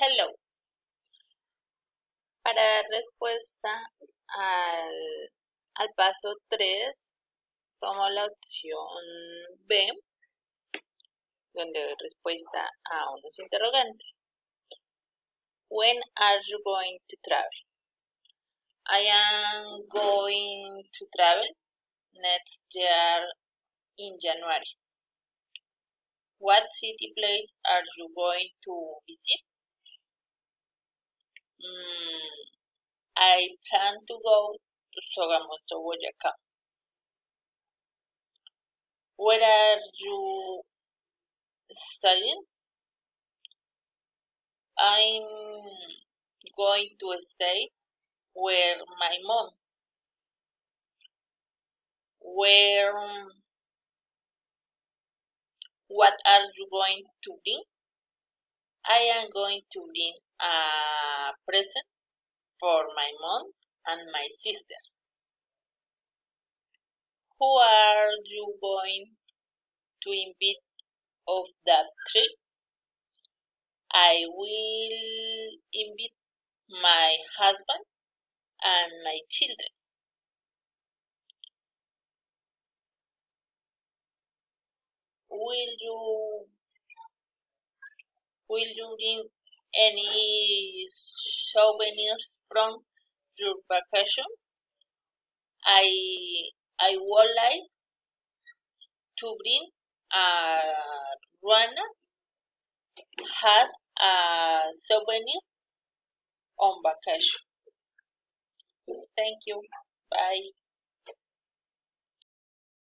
Hello. Para dar respuesta al paso 3, tomo la opción B, donde doy respuesta a unos interrogantes. When are you going to travel? I am going to travel next year in January. What city place are you going to visit? I plan to go to Sogamoso, Boyacá. Where are you studying? I'm going to stay where my mom. Where? What are you going to bring? I am going to bring a present for my mom and my sister. Who are you going to invite of that trip? I will invite my husband and my children. Will you bring any souvenirs from your vacation? I would like to bring a Ruana has a souvenir on vacation. Thank you. Bye.